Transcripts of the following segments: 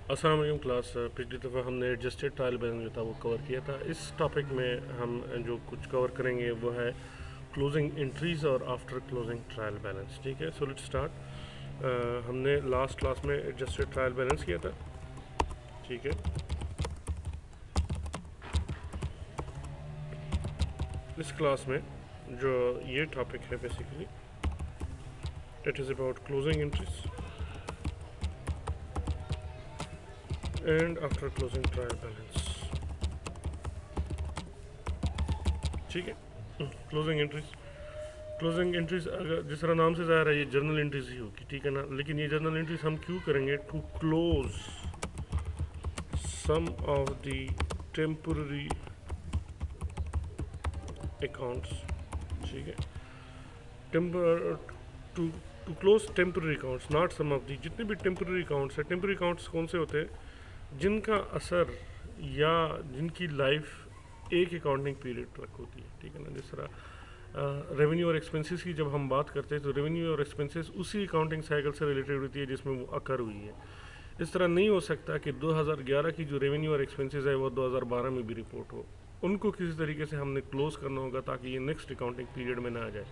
अस्सलाम वालेकुम क्लास। पिछली दफ़ा हमने एडजस्टेड ट्रायल बैलेंस जो था वो कवर किया था। इस टॉपिक में हम जो कुछ कवर करेंगे वो है क्लोजिंग एंट्रीज़ और आफ्टर क्लोजिंग ट्रायल बैलेंस। ठीक है, सो लेट्स स्टार्ट। हमने लास्ट क्लास में एडजस्टेड ट्रायल बैलेंस किया था। ठीक है, इस क्लास में जो ये टॉपिक है basically it is about closing entries and after closing trial balance. ठीक है, क्लोजिंग एंट्रीज अगर जिस तरह नाम से ज़ाहिर है ये जर्नल एंट्रीज ही होगी। ठीक है ना, लेकिन ये जर्नल एंट्रीज हम क्यों करेंगे? To close some of the temporary accounts. ठीक है, temper to to close temporary accounts, not some of the. जितने भी टेम्पररी अकाउंट्स हैं, टेम्पररी अकाउंट्स कौन से होते हैं? जिनका असर या जिनकी लाइफ एक अकाउंटिंग पीरियड तक होती है। ठीक है ना, जिस तरह रेवेन्यू और एक्सपेंसेस की जब हम बात करते हैं तो रेवेन्यू और एक्सपेंसेस उसी अकाउंटिंग साइकिल से रिलेटेड होती है जिसमें वो अकर हुई है। इस तरह नहीं हो सकता कि 2011 की जो रेवेन्यू और एक्सपेंसेस है वो 2012 में भी रिपोर्ट हो। उनको किसी तरीके से हमने क्लोज करना होगा ताकि ये नेक्स्ट अकाउंटिंग पीरियड में ना आ जाए।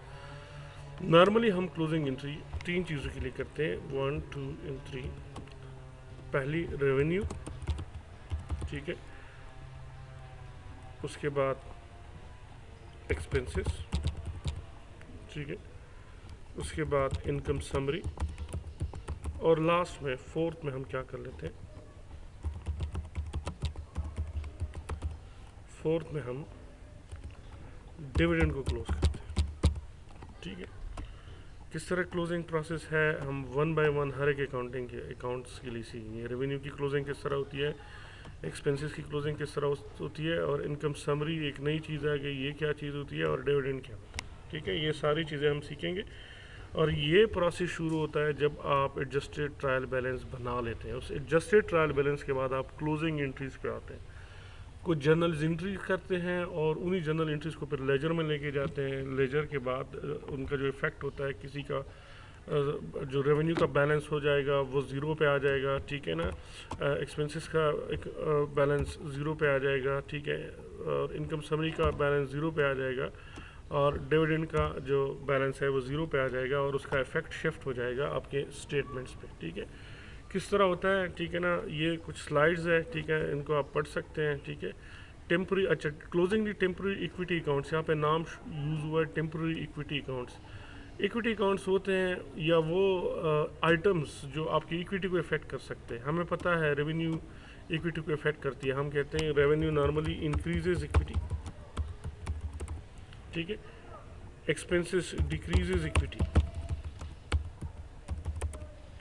नॉर्मली हम क्लोजिंग एंट्री तीन चीज़ों के लिए करते हैं, 1 2 एंड 3। पहली रेवेन्यू, ठीक है, उसके बाद एक्सपेंसेस, ठीक है, उसके बाद इनकम समरी, और लास्ट में फोर्थ में हम क्या कर लेते हैं? फोर्थ में हम डिविडेंड को क्लोज करते हैं। ठीक है, किस तरह क्लोजिंग प्रोसेस है हम वन बाय वन हर एक अकाउंटिंग के अकाउंट्स के लिए सीखेंगे। रेवेन्यू की क्लोजिंग किस तरह होती है, एक्सपेंसेस की क्लोजिंग किस तरह होती है, और इनकम समरी एक नई चीज़ है कि ये क्या चीज़ होती है, और डिविडेंड क्या होता है। ठीक है, ये सारी चीज़ें हम सीखेंगे। और ये प्रोसेस शुरू होता है जब आप एडजस्टेड ट्रायल बैलेंस बना लेते हैं। उस एडजस्टेड ट्रायल बैलेंस के बाद आप क्लोजिंग एंट्रीज पे आते हैं। कुछ जर्नल एंट्री करते हैं और उन्हीं जर्नल एंट्रीज को फिर लेजर में लेके जाते हैं। लेजर के बाद उनका जो इफ़ेक्ट होता है, किसी का जो रेवेन्यू का बैलेंस हो जाएगा वो ज़ीरो पे आ जाएगा। ठीक है ना, एक्सपेंसेस का एक बैलेंस ज़ीरो पे आ जाएगा। ठीक है, और इनकम समरी का बैलेंस ज़ीरो पे आ जाएगा, और डिविडेंड का जो बैलेंस है वो ज़ीरो पे आ जाएगा, और उसका इफेक्ट शिफ्ट हो जाएगा आपके स्टेटमेंट्स पे। ठीक है, किस तरह होता है? ठीक है ना, ये कुछ स्लाइड्स है, ठीक है, इनको आप पढ़ सकते हैं। ठीक है, टेम्प्रेरी, अच्छा, क्लोजिंग दी टेम्प्रेरी इक्विटी अकाउंट्स, यहाँ पे नाम यूज़ हुआ है temporary equity accounts. Equity accounts होते हैं या वो आइटम्स जो आपकी इक्विटी को इफेक्ट कर सकते हैं। हमें पता है रेवेन्यू इक्विटी को इफेक्ट करती है। हम कहते हैं रेवेन्यू नॉर्मली इंक्रीजेज इक्विटी, ठीक है, एक्सपेंसेस डिक्रीजेज इक्विटी।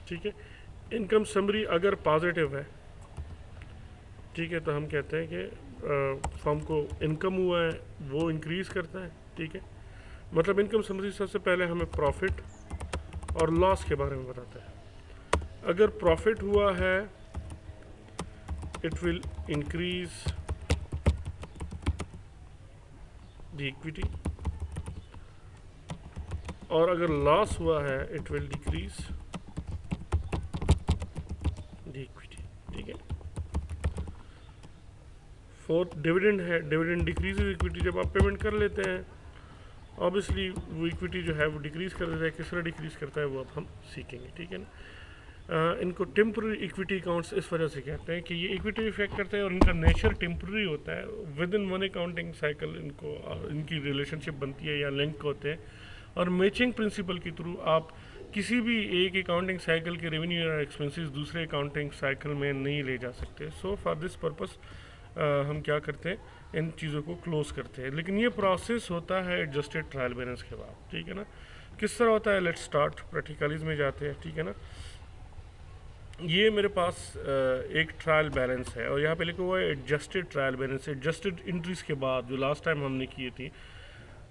ठीक है, इनकम समरी अगर पॉजिटिव है, ठीक है, तो हम कहते हैं कि फर्म को इनकम हुआ है वो इंक्रीज़ करता है। ठीक है, मतलब इनकम समरी सबसे पहले हमें प्रॉफिट और लॉस के बारे में बताता है। अगर प्रॉफिट हुआ है it will increase the equity, और अगर लॉस हुआ है it will decrease the equity. ठीक है, फोर्थ डिविडेंड है, डिविडेंड डिक्रीजेज इक्विटी। जब आप पेमेंट कर लेते हैं ऑब्वियसली वो इक्विटी जो है वो डिक्रीज़ कर देता है। किस तरह डिक्रीज़ करता है वो अब हम सीखेंगे। ठीक है ना, इनको टेम्प्रेरी इक्विटी अकाउंट्स इस वजह से कहते हैं कि ये इक्विटी इफेक्ट करते हैं और इनका नेचर टेम्प्रेरी होता है। With in one accounting cycle इनको इनकी रिलेशनशिप बनती है या लिंक होते हैं, और मैचिंग प्रिंसिपल के थ्रू आप किसी भी एक अकाउंटिंग साइकिल के रेवेन्यू या एक्सपेंसेस दूसरे अकाउंटिंग साइकिल में नहीं ले जा सकते। सो फॉर दिस पर्पस हम क्या करते हैं, इन चीज़ों को क्लोज करते हैं। लेकिन ये प्रोसेस होता है एडजस्टेड ट्रायल बैलेंस के बाद। ठीक है ना, किस तरह होता है? लेट्स स्टार्ट, प्रैक्टिकलिटीज में जाते हैं। ठीक है ना, ये मेरे पास एक ट्रायल बैलेंस है और यहाँ पे लिखा हुआ है adjusted trial balance. Adjusted entries के बाद जो लास्ट टाइम हमने की थी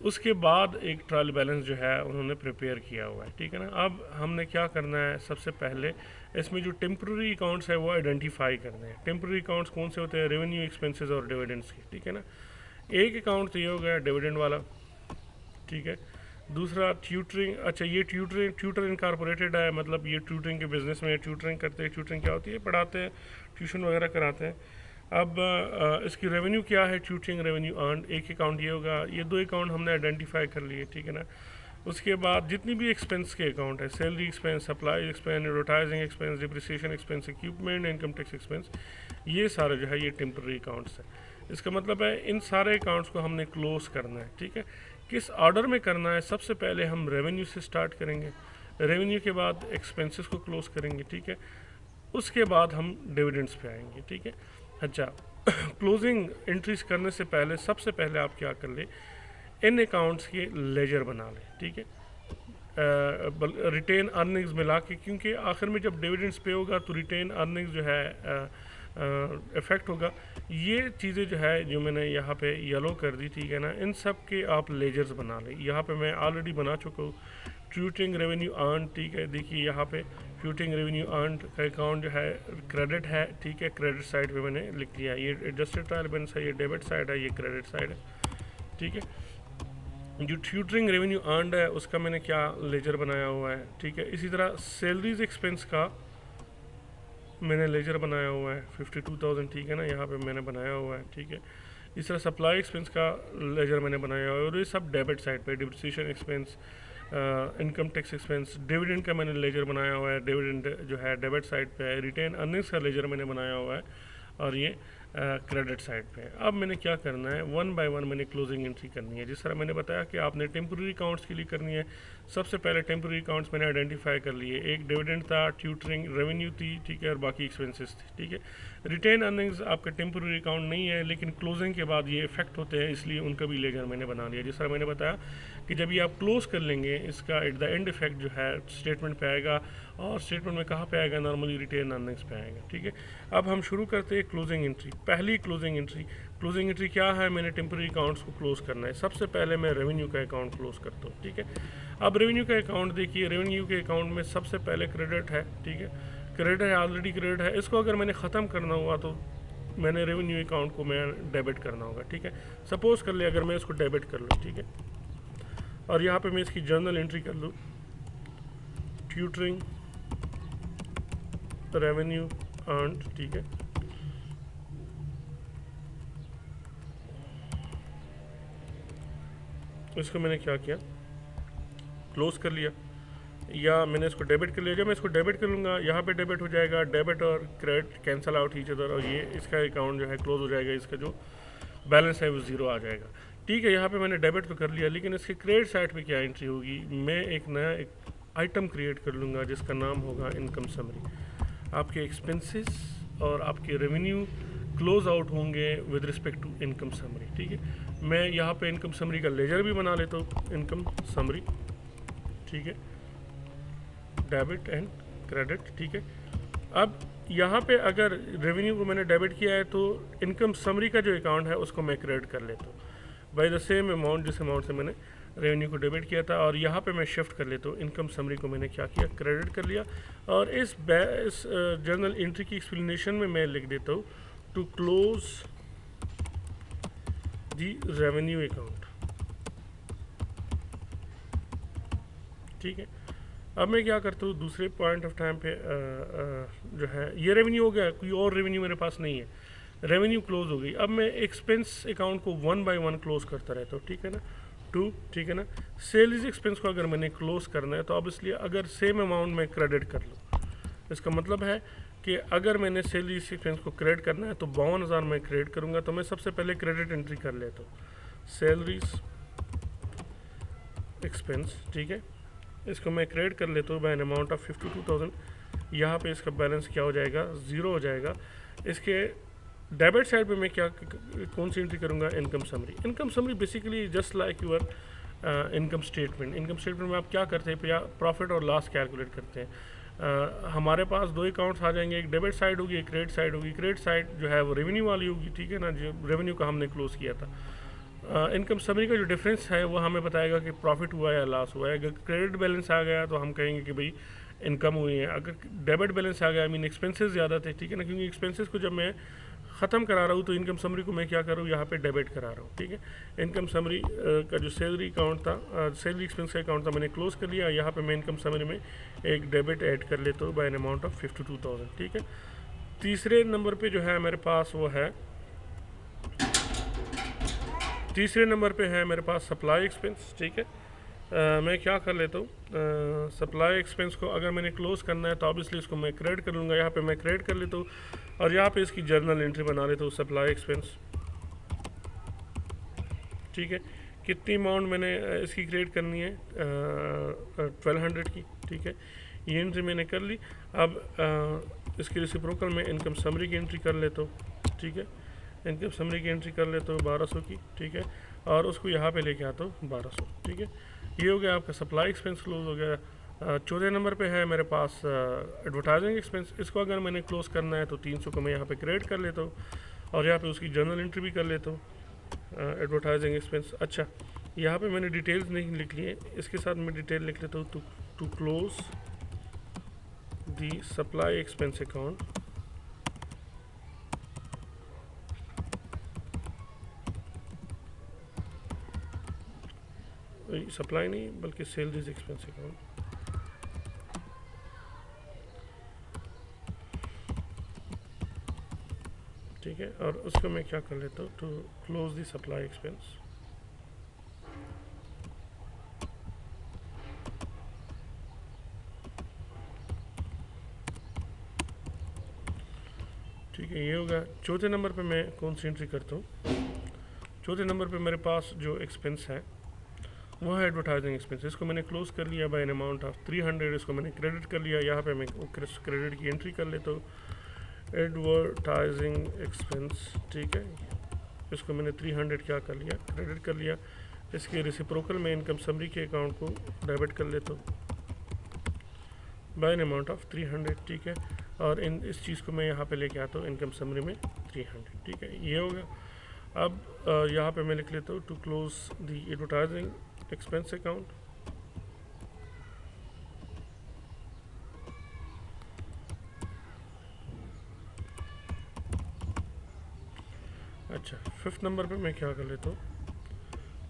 उसके बाद एक ट्रायल बैलेंस जो है उन्होंने प्रिपेयर किया हुआ है। ठीक है ना, अब हमने क्या करना है, सबसे पहले इसमें जो टेम्प्रेरी अकाउंट्स है वो आइडेंटिफाई करने हैं। टेम्प्रेरी अकाउंट्स कौन से होते हैं? रेवेन्यू, एक्सपेंसेस और डिविडेंड्स के। ठीक है ना, एक अकाउंट तो ये हो गया डिविडेंड वाला। ठीक है, दूसरा ट्यूटरिंग, अच्छा ये ट्यूटर इनकारपोरेटेड है, मतलब ये ट्यूटरिंग के बिज़नेस में ट्यूटरिंग करते हैं। ट्यूटरिंग क्या होती है? पढ़ाते हैं, ट्यूशन वगैरह कराते हैं। अब इसकी रेवेन्यू क्या है? ट्यूटरिंग रेवेन्यू अर्न, एक अकाउंट ये होगा। ये दो अकाउंट हमने आइडेंटिफाई कर लिए, ठीक है ना। उसके बाद जितनी भी एक्सपेंस के अकाउंट है, salary expense, supply expense, advertising expense, depreciation expense, equipment, income tax expense, ये सारे जो है ये टेम्प्रेरी अकाउंट्स हैं। इसका मतलब है इन सारे अकाउंट्स को हमने क्लोज करना है, ठीक है। किस ऑर्डर में करना है? सबसे पहले हम रेवेन्यू से स्टार्ट करेंगे, रेवेन्यू के बाद एक्सपेंसेस को क्लोज करेंगे, ठीक है। उसके बाद हम डिविडेंड्स पे आएंगे, ठीक है। अच्छा क्लोजिंग एंट्रीज करने से पहले सबसे पहले आप क्या कर ले, इन अकाउंट्स के लेजर बना लें, ठीक है। रिटेन अर्निंग्स मिला के, क्योंकि आखिर में जब डिविडेंड्स पे होगा तो रिटेन अर्निंग्स जो है इफ़ेक्ट होगा। ये चीज़ें जो है जो मैंने यहाँ पे येलो कर दी, ठीक है ना, इन सब के आप लेजर्स बना लें। यहाँ पे मैं ऑलरेडी बना चुका हूँ ट्यूटरिंग रेवेन्यू अर्न, ठीक है। देखिए यहाँ पे ट्यूटरिंग रेवेन्यू अर्न का अकाउंट जो है क्रेडिट है, ठीक है। क्रेडिट साइड पे मैंने लिख लिया, ये एडजस्टेड ट्रायल बैलेंस है, ये डेबिट साइड है, ये क्रेडिट साइड है, ठीक है। जो ट्यूटरिंग रेवेन्यू अर्नड है उसका मैंने क्या लेजर बनाया हुआ है, ठीक है। इसी तरह सैलरीज एक्सपेंस का मैंने लेजर बनाया हुआ है 52,000, ठीक है ना, यहाँ पे मैंने बनाया हुआ है, ठीक है। इस तरह सप्लाई एक्सपेंस का लेजर मैंने बनाया हुआ है, और ये सब डेबिट साइड पे, depreciation expense, income tax expense, dividend का मैंने लेजर बनाया हुआ है, डिविडेंड जो है डेबिट साइड पे है, रिटेन अर्निंग्स का लेजर मैंने बनाया हुआ है, और ये क्रेडिट साइड पे है। अब मैंने क्या करना है, वन बाय वन मैंने क्लोजिंग एंट्री करनी है। जिस तरह मैंने बताया कि आपने टेम्प्रेरी अकाउंट्स के लिए करनी है। सबसे पहले टेम्प्रेरी अकाउंट्स मैंने आइडेंटिफाई कर लिए, एक डिविडेंड था, ट्यूटरिंग रेवेन्यू थी, ठीक है, और बाकी एक्सपेंसेस थे, ठीक है। रिटेन अर्निंग्स आपका टेम्प्रेरी अकाउंट नहीं है, लेकिन क्लोजिंग के बाद ये इफेक्ट होते हैं, इसलिए उनका भी लेजर मैंने बना लिया। जिस तरह मैंने बताया कि जब ये आप क्लोज कर लेंगे, इसका एट द एंड इफेक्ट जो है स्टेटमेंट पे आएगा, और स्टेटमेंट में कहाँ पे आएगा? नॉर्मली रिटेन अर्निंग्स पे आएगा, ठीक है। अब हम शुरू करते हैं क्लोजिंग एंट्री। पहली क्लोजिंग एंट्री क्या है? मैंने टेम्प्रेरी अकाउंट्स को क्लोज करना है। सबसे पहले मैं रेवेन्यू का अकाउंट क्लोज करता हूँ, ठीक है। अब रेवेन्यू का अकाउंट देखिए, रेवेन्यू के अकाउंट में सबसे पहले क्रेडिट है, ठीक है। क्रेडिट है, ऑलरेडी क्रेडिट है। इसको अगर मैंने ख़त्म करना हुआ तो मैंने रेवेन्यू अकाउंट को मैं डेबिट करना होगा, ठीक है। सपोज कर ले अगर मैं इसको डेबिट कर लूँ, ठीक है, और यहाँ पे मैं इसकी जर्नल एंट्री कर लूँ, ट्यूटरिंग रेवेन्यू अर्न्ड, ठीक है। इसको मैंने क्या किया, क्लोज कर लिया, या मैंने इसको डेबिट कर लिया। जब मैं इसको डेबिट कर लूँगा, यहाँ पे डेबिट हो जाएगा, डेबिट और credit cancel out each other, और ये इसका अकाउंट जो है क्लोज हो जाएगा, इसका जो बैलेंस है वो ज़ीरो आ जाएगा, ठीक है। यहाँ पे मैंने डेबिट तो कर लिया, लेकिन इसके क्रेडिट साइड पे क्या एंट्री होगी? मैं एक नया एक आइटम क्रिएट कर लूँगा जिसका नाम होगा इनकम समरी। आपके एक्सपेंसेस और आपके रेवेन्यू क्लोज आउट होंगे with respect to income summary, ठीक है। मैं यहाँ पे इनकम समरी का लेजर भी बना लेता हूँ, इनकम समरी, ठीक है, डेबिट एंड क्रेडिट, ठीक है। अब यहाँ पे अगर रेवेन्यू को मैंने डेबिट किया है तो इनकम समरी का जो अकाउंट है उसको मैं क्रेडिट कर लेता हूँ बाय द सेम अमाउंट जिस अमाउंट से मैंने रेवेन्यू को डेबिट किया था, और यहाँ पे मैं शिफ्ट कर लेता हूँ, इनकम समरी को मैंने क्या किया, क्रेडिट कर लिया। और इस जर्नल एंट्री की एक्सप्लेनेशन में मैं लिख देता हूँ to close the revenue account, ठीक है। अब मैं क्या करता हूँ, दूसरे पॉइंट ऑफ टाइम पे जो है ये रेवेन्यू हो गया, कोई और रेवेन्यू मेरे पास नहीं है, रेवेन्यू क्लोज हो गई। अब मैं एक्सपेंस अकाउंट को वन बाय वन क्लोज करता रहता हूँ, ठीक है ना, टू, ठीक है ना। सेल्स एक्सपेंस को अगर मैंने क्लोज करना है तो अब इसलिए अगर सेम अमाउंट में क्रेडिट कर लूँ, इसका मतलब है कि अगर मैंने सेल्स एक्सपेंस को क्रेडिट करना है तो 52,000 मैं क्रेडिट करूँगा। तो मैं सबसे पहले क्रेडिट एंट्री कर लेता हूँ, सैलरीज एक्सपेंस, ठीक है, इसको मैं क्रेडिट कर लेता हूँ बाय एन अमाउंट ऑफ 52,000। यहाँ पे इसका बैलेंस क्या हो जाएगा, ज़ीरो हो जाएगा। इसके डेबिट साइड पे मैं क्या कौन सी एंट्री करूँगा, income summary. Income summary basically just like your income statement. Income statement में आप क्या करते हैं, प्रॉफिट और लॉस कैलकुलेट करते हैं। हमारे पास दो अकाउंट्स आ जाएंगे, एक डेबिट साइड होगी, एक क्रेडिट साइड होगी। क्रेडिट साइड जो है वो रेवेन्यू वाली होगी, ठीक है ना, जो रेवेन्यू का हमने क्लोज किया था। इनकम समरी का जो डिफरेंस है वो हमें बताएगा कि प्रॉफिट हुआ या लॉस हुआ है। अगर क्रेडिट बैलेंस आ गया तो हम कहेंगे कि भाई इनकम हुई है। अगर डेबिट बैलेंस आ गया, आई मीन एक्सपेंसेस ज़्यादा थे, ठीक है ना, क्योंकि एक्सपेंसेस को जब मैं ख़त्म करा रहा हूँ तो इनकम समरी को मैं क्या कर रहा हूँ, यहाँ पे डेबिट करा रहा हूँ, ठीक है। इनकम समरी का जो सैलरी अकाउंट था, सैलरी एक्सपेंस का अकाउंट था, मैंने क्लोज कर लिया। यहाँ पे मैं इनकम समरी में एक डेबिट ऐड कर लेता हूँ बाय एन अमाउंट ऑफ 52,000, ठीक है। तीसरे नंबर पे जो है मेरे पास वो है, तीसरे नंबर पे है मेरे पास सप्लाई एक्सपेंस, ठीक है। मैं क्या कर लेता हूँ, सप्लाई एक्सपेंस को अगर मैंने क्लोज करना है तो ऑब्वियसली इसको मैं क्रेडिट कर लूँगा। यहाँ पे मैं क्रेडिट कर लेता हूँ और यहाँ पे इसकी जर्नल एंट्री बना लेता हूँ, सप्लाई एक्सपेंस, ठीक है। कितनी अमाउंट मैंने इसकी क्रिएट करनी है, 1200 की, ठीक है। ये एंट्री मैंने कर ली। अब इसकी रेसिप्रोकल में इनकम समरी की एंट्री कर लेता हूँ, ठीक है। इनकम समरी की एंट्री कर लेता हूँ 1200 की, ठीक है, और उसको यहाँ पे लेके आता हूँ 1200, ठीक है। ये हो गया आपका सप्लाई एक्सपेंस क्लोज हो गया। चौथे नंबर पे है मेरे पास एडवर्टाइजिंग एक्सपेंस। इसको अगर मैंने क्लोज करना है तो 300 को मैं यहाँ पे क्रेडिट कर लेता हूँ और यहाँ पे उसकी जर्नल एंट्री भी कर लेता हूँ, एडवर्टाइजिंग एक्सपेंस। अच्छा, यहाँ पे मैंने डिटेल्स नहीं लिख ली है, इसके साथ मैं डिटेल लिख लेता हूँ, to close the supply expense account, supply नहीं बल्कि सैलरीज एक्सपेंस अकाउंट, ठीक है। और उसको मैं क्या कर लेता हूँ, to close the supply expense, ठीक है। ये होगा। चौथे नंबर पे मैं कौन सी एंट्री करता हूँ, चौथे नंबर पे मेरे पास जो एक्सपेंस है वो है एडवर्टाइजिंग एक्सपेंस। इसको मैंने क्लोज कर लिया बाय एन अमाउंट ऑफ 300, इसको मैंने क्रेडिट कर लिया। यहाँ पे मैं क्रेडिट की एंट्री कर लेता हूँ, एडवर्टाइजिंग एक्सपेंस, ठीक है। इसको मैंने 300 क्या कर लिया, क्रेडिट कर लिया। इसके रेसिप्रोकल में इनकम समरी के अकाउंट को डेबिट कर लेता हूँ बाय एन अमाउंट ऑफ 300, ठीक है। और इस चीज़ को मैं यहाँ पे लेके आता हूँ इनकम समरी में 300, ठीक है। ये होगा। अब यहाँ पे मैं लिख लेता हूँ, to close the advertising expense account, अच्छा। फिफ्थ नंबर पे मैं क्या कर लेता हूँ,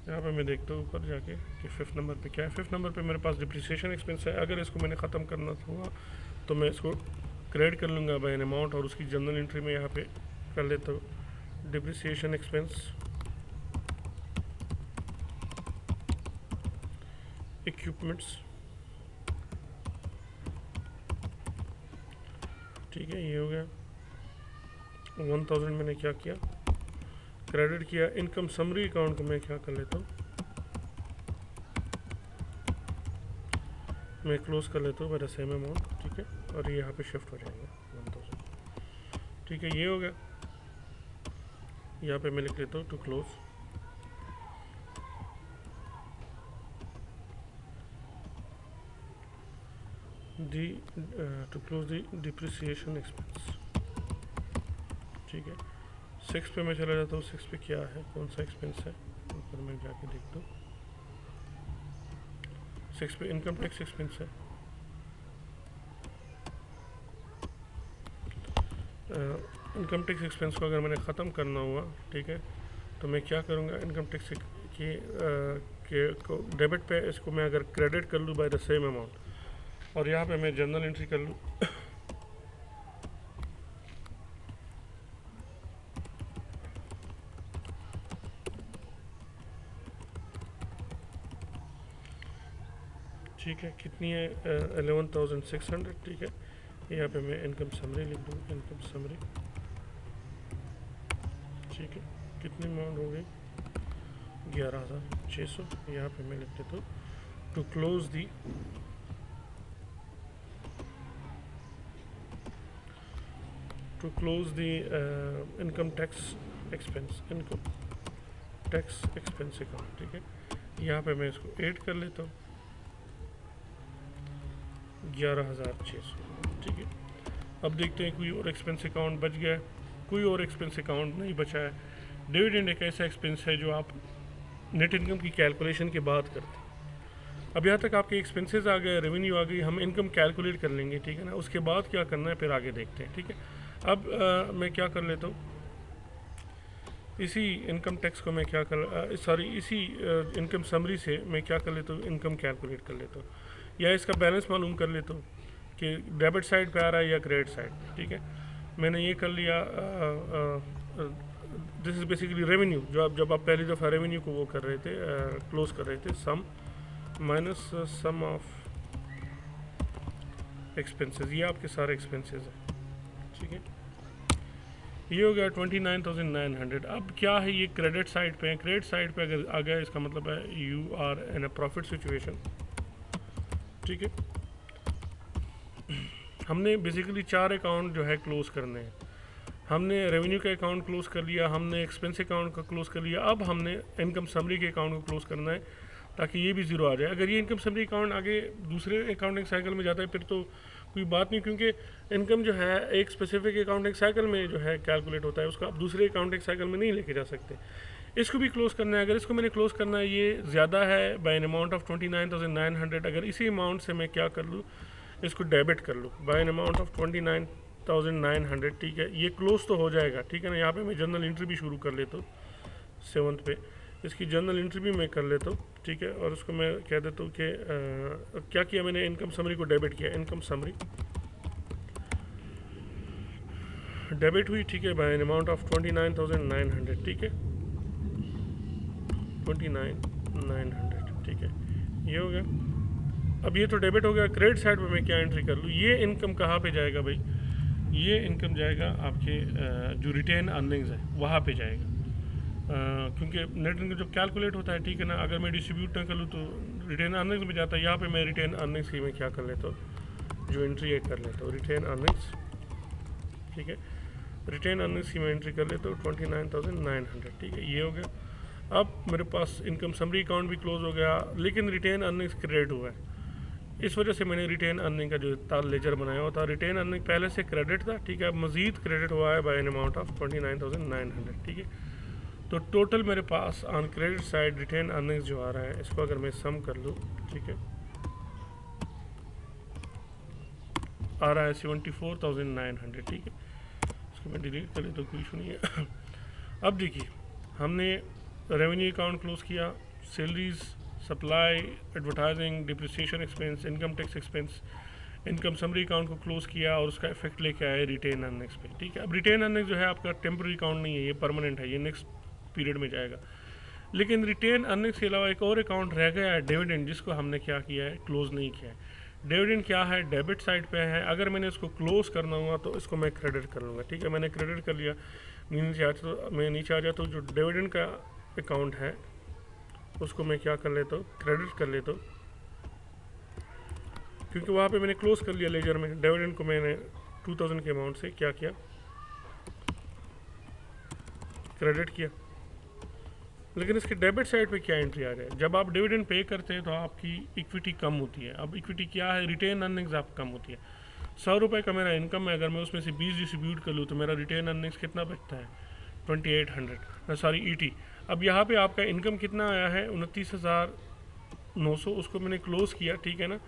यहाँ पे मैं देखता हूँ ऊपर जाके कि फिफ्थ नंबर पे क्या है। फिफ्थ नंबर पे मेरे पास डिप्रिसिएशन एक्सपेंस है। अगर इसको मैंने ख़त्म करना हुआ तो मैं इसको क्रेडिट कर लूँगा बाय एन अमाउंट और उसकी जनरल एंट्री में यहाँ पे कर लेता हूँ, डिप्रिसिएशन एक्सपेंस, इक्विपमेंट्स, ठीक है। ये हो गया। 1000 मैंने क्या किया, क्रेडिट किया। इनकम समरी अकाउंट को मैं क्या कर लेता हूँ, मैं क्लोज कर लेता हूँ बाय द सेम अमाउंट, ठीक है। और ये यहाँ पे शिफ्ट हो जाएगा 1000, ठीक है। ये हो गया। यहाँ पे मैं लिख लेता हूँ, to close the depreciation expense, ठीक है। 6 पे मैं चला जाता हूँ। 6 पे क्या है, कौन सा एक्सपेंस है, ऊपर मैं जाके देखता हूँ। 6 पे इनकम टैक्स एक्सपेंस है। इनकम टैक्स एक्सपेंस को अगर मैंने ख़त्म करना हुआ, ठीक है, तो मैं क्या करूँगा, इनकम टैक्स के डेबिट पे इसको मैं अगर क्रेडिट कर लूँ बाय द सेम अमाउंट और यहाँ पे मैं जर्नल एंट्री कर लूँ, ठीक है। कितनी है, 11,600, ठीक है। यहाँ पे मैं इनकम समरी लिख दूँ, इनकम समरी, ठीक है। कितनी अमाउंट हो गई, 11,600। यहाँ पे मैं लिख देता हूँ, to close the income tax expense, income tax expense account, ठीक है। यहाँ पे मैं इसको ऐड कर लेता हूँ 11,600, ठीक है। अब देखते हैं कोई और एक्सपेंस अकाउंट बच गया है, कोई और एक्सपेंस अकाउंट नहीं बचा है। डिविडेंड एक ऐसा एक्सपेंस है जो आप नेट इनकम की कैलकुलेशन के बाद करते हैं। अब यहाँ तक आपके एक्सपेंसेस आ गए, रेवेन्यू आ गई, हम इनकम कैलकुलेट कर लेंगे, ठीक है ना। उसके बाद क्या करना है फिर आगे देखते हैं, ठीक है। अब मैं क्या कर लेता हूँ, इसी इनकम टैक्स को मैं क्या कर सॉरी इसी इनकम समरी से मैं क्या कर लेता हूँ, इनकम कैलकुलेट कर लेता हूँ या इसका बैलेंस मालूम कर लेता हूँ कि डेबिट साइड पे आ रहा है या क्रेडिट साइड पे। ठीक है, मैंने ये कर लिया। दिस इज़ बेसिकली रेवेन्यू, जब आप पहली दफ़ा रेवेन्यू को वो कर रहे थे, क्लोज कर रहे थे, सम माइनस सम ऑफ एक्सपेंसेस, ये आपके सारे एक्सपेंसेस हैं। ठीक है, ये हो गया 29,900। अब क्या है, ये क्रेडिट साइड पे है। क्रेडिट साइड पे अगर आ गया इसका मतलब है you are in a profit situation. ठीक है, हमने बेसिकली 4 अकाउंट जो है क्लोज करने हैं। हमने रेवेन्यू का अकाउंट क्लोज कर लिया, हमने एक्सपेंस अकाउंट का क्लोज कर लिया, अब हमने इनकम समरी के अकाउंट को क्लोज करना है ताकि ये भी ज़ीरो आ जाए। अगर ये इनकम समरी अकाउंट आगे दूसरे अकाउंटिंग साइकिल में जाता है फिर तो कोई बात नहीं, क्योंकि इनकम जो है एक स्पेसिफिक अकाउंटिंग साइकिल में जो है कैलकुलेट होता है, उसको आप दूसरे अकाउंटिंग साइकिल में नहीं लेके जा सकते। इसको भी क्लोज करना है। अगर इसको मैंने क्लोज करना है, ये ज़्यादा है बाय एन अमाउंट ऑफ 29,900। अगर इसी अमाउंट से मैं क्या कर लूँ, इसको डेबिट कर लूँ बाय एन अमाउंट ऑफ 29,900। ठीक है, ये क्लोज तो हो जाएगा। ठीक है ना, यहाँ पे मैं जर्नल एंट्री भी शुरू कर लेता हूँ 7th पे, इसकी जर्नल एंट्री भी मैं कर लेता हूँ। ठीक है, और उसको मैं कह देता हूँ कि क्या किया मैंने, इनकम समरी को डेबिट किया, इनकम समरी डेबिट हुई। ठीक है, बाय एन अमाउंट ऑफ 29,900। ठीक है, 29,900। ठीक है, ये हो गया। अब ये तो डेबिट हो गया। क्रेडिट साइड पे मैं क्या एंट्री कर लूँ, ये इनकम कहाँ पे जाएगा भाई, ये इनकम जाएगा आपके जो रिटेन अर्निंग्स है वहाँ पे जाएगा। क्योंकि नेट इनकम जब कैलकुलेट होता है, ठीक है ना, अगर मैं डिस्ट्रीब्यूट ना कर लूँ तो रिटेन अर्निंग्स में जाता है। यहाँ पे मैं रिटेन अर्निंग्स की मैं क्या कर लेता हूँ, जो एंट्री कर लेता हूँ रिटेन अर्निंग्स। ठीक है, रिटेन अर्निंग्स की मैं एंट्री कर लेता हूँ 29,900। ठीक है, ये हो गया। अब मेरे पास इनकम समरी अकाउंट भी क्लोज हो गया, लेकिन रिटेन अर्निंग्स क्रेडिट हुआ है। इस वजह से मैंने रिटेन अर्निंग का जो था लेजर बनाया हुआ था, रिटेन अर्निंग पहले से क्रेडिट था। ठीक है, अब मज़ीद क्रेडिट हुआ है बाय एन अमाउंट ऑफ 29,900। ठीक है, तो टोटल मेरे पास on credit side retain earnings जो आ रहा है, इसको अगर मैं सम कर लूँ, ठीक है, आ रहा है 74,900। ठीक है, इसको मैं डिलीट कर ले तो कोई इशू नहीं है। अब देखिए, हमने रेवेन्यू अकाउंट क्लोज किया, salaries, supply, advertising, depreciation expense, income tax expense, income summary account को क्लोज किया और उसका इफेक्ट लेके आए रिटेन अर्निंग्स पे। ठीक है, अब रिटेन अर्निंग्स जो है आपका टेम्प्रेरी अकाउंट नहीं है, ये परमानेंट है, ये नेक्स्ट पीरियड में जाएगा। लेकिन रिटेन अर्निंग्स के अलावा एक और अकाउंट रह गया है डिविडेंड, जिसको हमने क्या किया है, क्लोज नहीं किया है। डिविडेंड क्या है, डेबिट साइड पे है। अगर मैंने इसको क्लोज करना हुआ तो इसको मैं क्रेडिट कर लूँगा। ठीक है, मैंने क्रेडिट कर लिया। मैं नीचे आ जाता हूँ, जो डिविडेंड का अकाउंट है उसको मैं क्या कर लेता हूँ, क्रेडिट कर लेता हूँ, क्योंकि वहाँ पे मैंने क्लोज कर लिया लेजर में। डिविडेंड को मैंने 2000 के अमाउंट से क्या किया, क्रेडिट किया। लेकिन इसके डेबिट साइड पे क्या एंट्री आ जाए, जब आप डिविडेंड पे करते हैं तो आपकी इक्विटी कम होती है। अब इक्विटी क्या है, रिटेन अर्निंग्स आप कम होती है। 100 रुपये का मेरा इनकम है, अगर मैं उसमें से 20 डिस्ट्रीब्यूट कर लूँ तो मेरा रिटेन अर्निंग्स कितना बचता है, 2800 सॉरी ईटी। अब यहाँ पे आपका इनकम कितना आया है, 29,900, उसको मैंने क्लोज किया। ठीक है ना,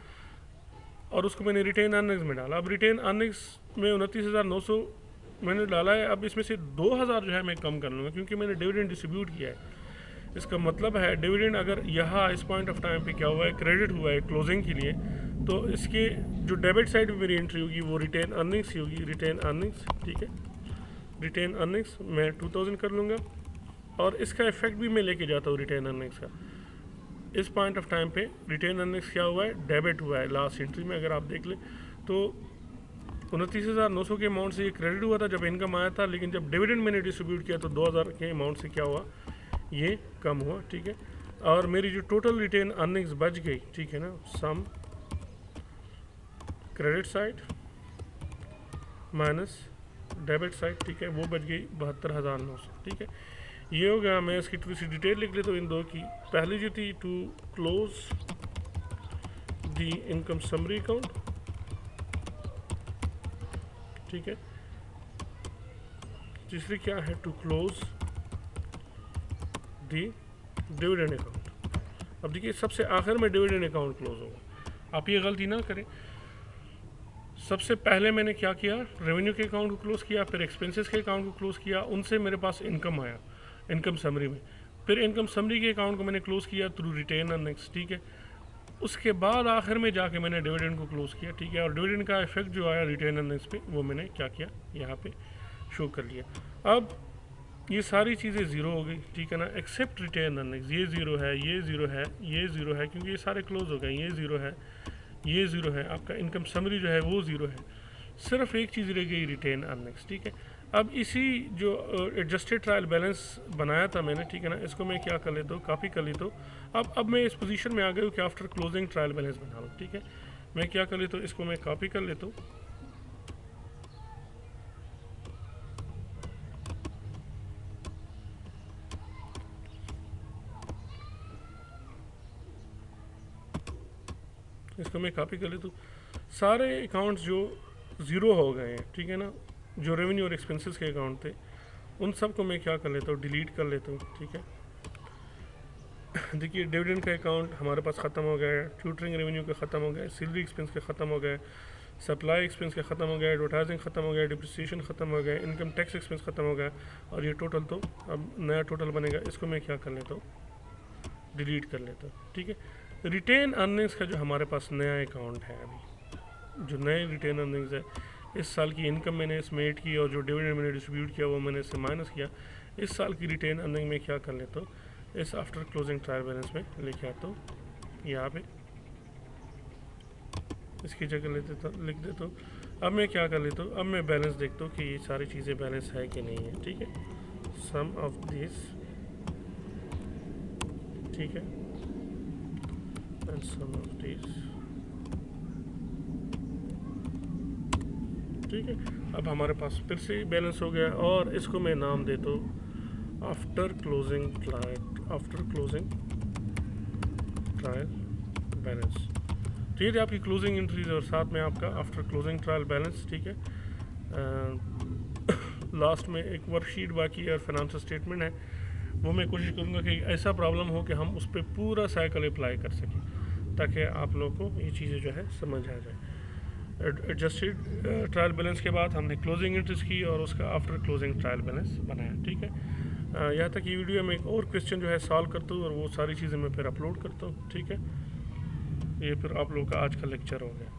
और उसको मैंने रिटेन अर्निंग्स में डाला। अब रिटेन अर्निंग्स में 29,900 मैंने डाला है। अब इसमें से 2,000 जो है मैं कम कर लूँगा, क्योंकि मैंने डिविडेंड डिस्ट्रीब्यूट किया है। इसका मतलब है डिविडेंड अगर यहाँ इस पॉइंट ऑफ टाइम पे क्या हुआ है, क्रेडिट हुआ है क्लोजिंग के लिए, तो इसके जो डेबिट साइड पे मेरी एंट्री होगी वो रिटेन अर्निंग्स ही होगी, रिटेन अर्निंग्स। ठीक है, रिटेन अर्निंग्स मैं 2000 कर लूँगा और इसका इफेक्ट भी मैं लेके जाता हूँ रिटेन अर्निंग्स का। इस पॉइंट ऑफ टाइम पे रिटेन अर्निंग्स क्या हुआ है, डेबिट हुआ है लास्ट एंट्री में। अगर आप देख लें तो 29,900 के अमाउंट से ये क्रेडिट हुआ था जब इनकम आया था, लेकिन जब डिविडेंड मैंने डिस्ट्रीब्यूट किया तो 2,000 के अमाउंट से क्या हुआ, ये कम हुआ। ठीक है, और मेरी जो टोटल रिटेन अर्निंग्स बच गई, ठीक है ना, sum credit side minus debit side, ठीक है, वो बच गई 72,900। ठीक है, ये हो गया। मैं इसकी थोड़ी सी डिटेल लिख लेता हूँ इन दो की। पहली जो थी, to close the income summary account, ठीक है। तीसरी क्या है, to close the dividend account. अब देखिए, सबसे आखिर में डिविडेंड अकाउंट क्लोज होगा, आप ये गलती ना करें। सबसे पहले मैंने क्या किया, रेवेन्यू के अकाउंट को क्लोज किया, फिर एक्सपेंसेस के अकाउंट को क्लोज किया, उनसे मेरे पास इनकम आया। इनकम समरी में। फिर इनकम समरी के अकाउंट को मैंने क्लोज़ किया थ्रू रिटेन अर्निंग्स, ठीक है। उसके बाद आखिर में जाके मैंने डिविडेंड को क्लोज़ किया, ठीक है। और डिविडेंड का इफेक्ट जो आया रिटेन अर्निंग्स पे वो मैंने क्या किया, यहाँ पे शो कर लिया। अब ये सारी चीज़ें ज़ीरो हो गई, ठीक है ना, एक्सेप्ट रिटेन अर्निंग्स। ये ज़ीरो है, ये ज़ीरो है, ये ज़ीरो है, क्योंकि ये सारे क्लोज हो गए। ये ज़ीरो है, ये ज़ीरो है, आपका इनकम समरी जो है वो ज़ीरो है। सिर्फ एक चीज़ रह गई, रिटेन अर्निंग्स, ठीक है। अब इसी जो एडजस्टेड ट्रायल बैलेंस बनाया था मैंने, ठीक है ना, इसको मैं क्या कर लेता हूँ, कॉपी कर लेता हूँ। अब मैं इस पोजीशन में आ गया हूँ कि आफ्टर क्लोजिंग ट्रायल बैलेंस बना लूँ, ठीक है। मैं क्या कर लेता हूँ, इसको मैं कॉपी कर लेता हूँ, इसको मैं कॉपी कर लेता हूँ। सारे अकाउंट्स जो ज़ीरो हो गए हैं, ठीक है ना, जो रेवेन्यू और एक्सपेंसेस के अकाउंट थे, उन सब को मैं क्या कर लेता हूँ, डिलीट कर लेता हूँ, ठीक है। देखिए डिविडेंड का अकाउंट हमारे पास ख़त्म हो गया है, ट्यूटरिंग रेवेन्यू का ख़त्म हो गया है, सैलरी एक्सपेंस का ख़त्म हो गया है, सप्लाई एक्सपेंस का ख़त्म हो गया, एडवर्टाइजिंग ख़त्म हो गया, डिप्रिसिएशन ख़त्म हो गया, इनकम टैक्स एक्सपेंस ख़त्म हो गया। और ये टोटल तो अब नया टोटल बनेगा, इसको मैं क्या कर लेता हूँ, डिलीट कर लेता हूँ, ठीक है। रिटेन अर्निंग्स का जो हमारे पास नया अकाउंट है, अभी जो नए रिटेन अर्निंग्स है, इस साल की इनकम मैंने इसमें ऐड की और जो डिविडेंड मैंने डिस्ट्रीब्यूट किया वो मैंने इससे माइनस किया। इस साल की रिटेन अर्निंग में क्या कर लेता हूँ, इस आफ्टर क्लोजिंग ट्रायल बैलेंस में लेके आता हूँ, यहाँ पे इसकी जगह लिख देता हूँ। अब मैं क्या कर लेता हूँ, अब मैं बैलेंस देखता हूँ कि ये सारी चीज़ें बैलेंस है कि नहीं है, ठीक है। सम ऑफ दिस, ठीक है, एंड सम ऑफ दिस, ठीक है। अब हमारे पास फिर से बैलेंस हो गया और इसको मैं नाम देता हूँ आफ्टर क्लोजिंग ट्रायल बैलेंस। तो ये आपकी क्लोजिंग एंट्रीज और साथ में आपका आफ्टर क्लोजिंग ट्रायल बैलेंस, ठीक है। लास्ट में एक वर्कशीट बाकी है और फाइनेंशियल स्टेटमेंट है, वो मैं कोशिश करूँगा कि ऐसा प्रॉब्लम हो कि हम उस पर पूरा साइकिल अप्लाई कर सकें, ताकि आप लोगों को ये चीज़ें जो है समझ आ जाए। एडजस्टेड ट्रायल बैलेंस के बाद हमने क्लोजिंग एंट्रीज की और उसका आफ्टर क्लोजिंग ट्रायल बैलेंस बनाया, ठीक है। यहाँ तक ये वीडियो में एक और क्वेश्चन जो है सॉल्व करता हूँ और वो सारी चीज़ें मैं फिर अपलोड करता हूँ, ठीक है। ये फिर आप लोगों का आज का लेक्चर हो गया।